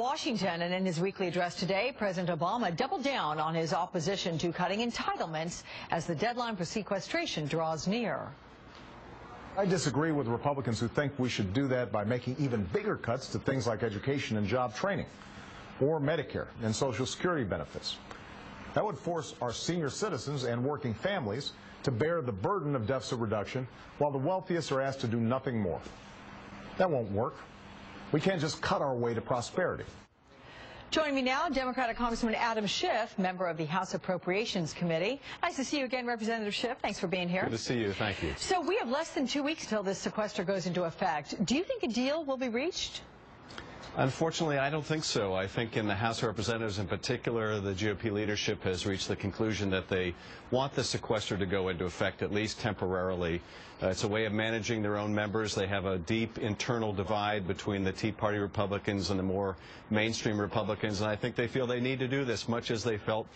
Washington, and in his weekly address today, President Obama doubled down on his opposition to cutting entitlements as the deadline for sequestration draws near. I disagree with Republicans who think we should do that by making even bigger cuts to things like education and job training, or Medicare and Social Security benefits. That would force our senior citizens and working families to bear the burden of deficit reduction, while the wealthiest are asked to do nothing more. That won't work. We can't just cut our way to prosperity. Joining me now, Democratic Congressman Adam Schiff, member of the House Appropriations Committee. Nice to see you again, Representative Schiff. Thanks for being here. Good to see you. Thank you. So we have less than 2 weeks until this sequester goes into effect. Do you think a deal will be reached? Unfortunately, I don't think so. I think in the House of Representatives in particular, the GOP leadership has reached the conclusion that they want the sequester to go into effect, at least temporarily. It's a way of managing their own members. They have a deep internal divide between the Tea Party Republicans and the more mainstream Republicans, and I think they feel they need to do this, much as they felt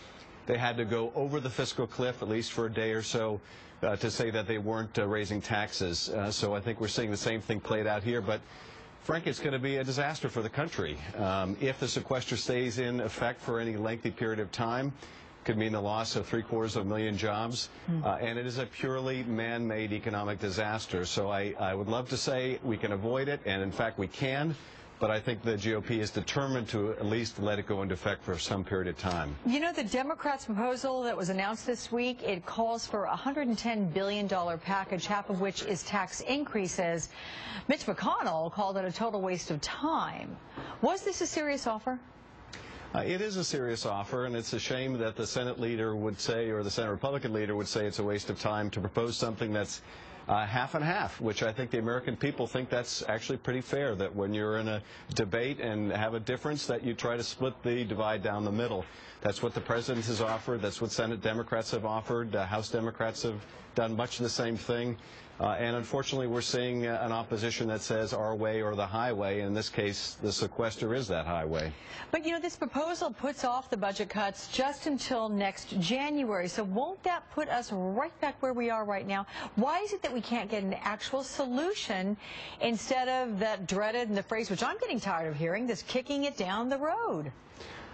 they had to go over the fiscal cliff, at least for a day or so, to say that they weren't raising taxes. So I think we're seeing the same thing played out here. But frankly, it's going to be a disaster for the country. If the sequester stays in effect for any lengthy period of time, could mean the loss of 750,000 jobs, and it is a purely man-made economic disaster. So I would love to say we can avoid it, and in fact we can, but I think the GOP is determined to at least let it go into effect for some period of time. You know, the Democrats' proposal that was announced this week, it calls for a $110 billion package, half of which is tax increases. Mitch McConnell called it a total waste of time. Was this a serious offer? It is a serious offer, and it's a shame that the Senate leader would say, or the Senate Republican leader would say, it's a waste of time to propose something that's half and half, which I think the American people think that's actually pretty fair, that when you're in a debate and have a difference, that you try to split the divide down the middle. That's what the President has offered. That's what Senate Democrats have offered. House Democrats have done much of the same thing. And unfortunately, we're seeing an opposition that says our way or the highway. In this case, the sequester is that highway. But, you know, this proposal puts off the budget cuts just until next January. So won't that put us right back where we are right now? Why is it that we can't get an actual solution instead of that dreaded, and the phrase which I'm getting tired of hearing, this kicking it down the road?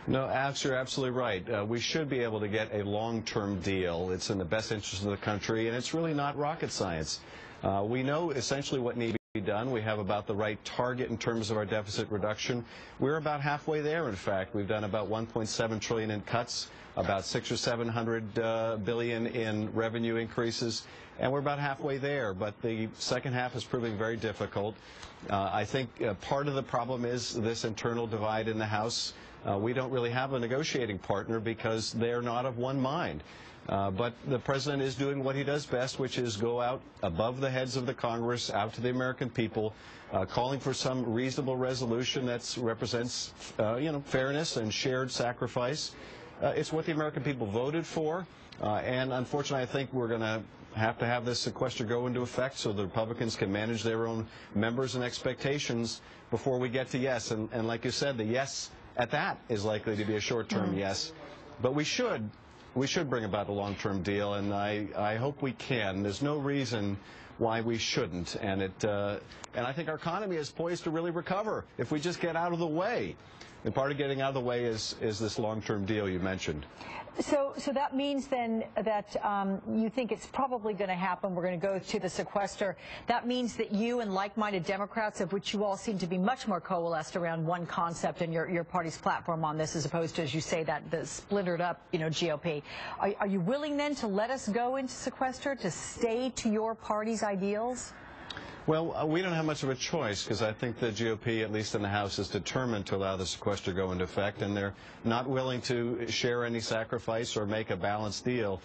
No, you're absolutely right. We should be able to get a long-term deal. It's in the best interest of the country, and it's really not rocket science. We know essentially what needs to be done. We have about the right target in terms of our deficit reduction. We're about halfway there, in fact. We've done about $1.7 trillion in cuts, about 600 or 700 billion in revenue increases, and we're about halfway there. But the second half is proving very difficult. I think part of the problem is this internal divide in the House. We don't really have a negotiating partner because they're not of one mind. But the President is doing what he does best, which is go out above the heads of the Congress, out to the American people, calling for some reasonable resolution that represents, fairness and shared sacrifice. It's what the American people voted for, and unfortunately, I think we're going to have this sequester go into effect so the Republicans can manage their own members and expectations before we get to yes. And like you said, the yes at that is likely to be a short-term yes, but we should bring about a long-term deal, and I hope we can. There's no reason why we shouldn't, and I think our economy is poised to really recover if we just get out of the way. And part of getting out of the way is this long-term deal you mentioned. So that means then that you think it's probably going to happen. We're going to go to the sequester. That means that you and like-minded Democrats, of which you all seem to be much more coalesced around one concept in your party's platform on this, as opposed to, as you say, that the splintered up, GOP. Are you willing then to let us go into sequester, to stay to your party's ideals? Well, we don't have much of a choice because I think the GOP, at least in the House, is determined to allow the sequester to go into effect, and they're not willing to share any sacrifice or make a balanced deal.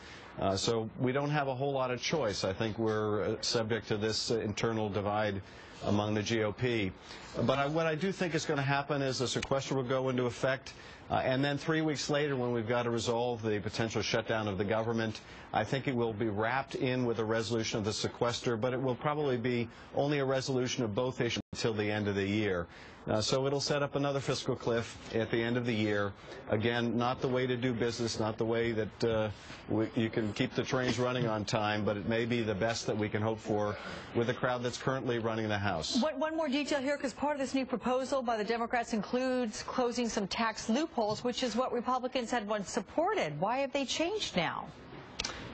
So we don't have a whole lot of choice. I think we're subject to this internal divide among the GOP. But what I do think is going to happen is the sequester will go into effect, and then 3 weeks later, when we've got to resolve the potential shutdown of the government, I think it will be wrapped in with a resolution of the sequester, but it will probably be only a resolution of both issues. until the end of the year. So it'll set up another fiscal cliff at the end of the year. Again, not the way to do business, not the way that you can keep the trains running on time, but it may be the best that we can hope for with the crowd that's currently running the House. One more detail here, because part of this new proposal by the Democrats includes closing some tax loopholes, which is what Republicans had once supported. Why have they changed now?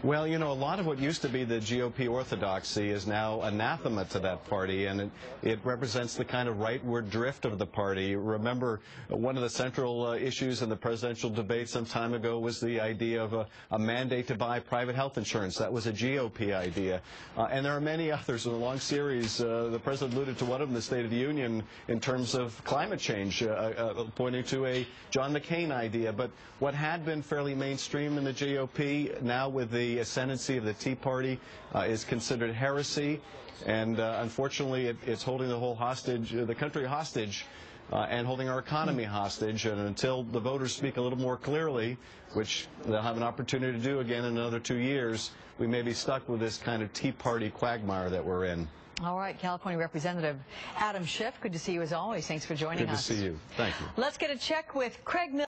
Well, you know, a lot of what used to be the GOP orthodoxy is now anathema to that party, and it represents the kind of rightward drift of the party. Remember, one of the central issues in the presidential debate some time ago was the idea of a mandate to buy private health insurance. That was a GOP idea. And there are many others in a long series. The president alluded to one of them in the State of the Union in terms of climate change, pointing to a John McCain idea. But what had been fairly mainstream in the GOP, now with the ascendancy of the Tea Party, is considered heresy, and unfortunately it's holding the whole hostage, the country hostage, and holding our economy hostage. And until the voters speak a little more clearly, which they'll have an opportunity to do again in another 2 years, we may be stuck with this kind of Tea Party quagmire that we're in. All right, California Representative Adam Schiff, good to see you as always. Thanks for joining us. Good to see you. Thank you. Let's get a check with Craig Miller.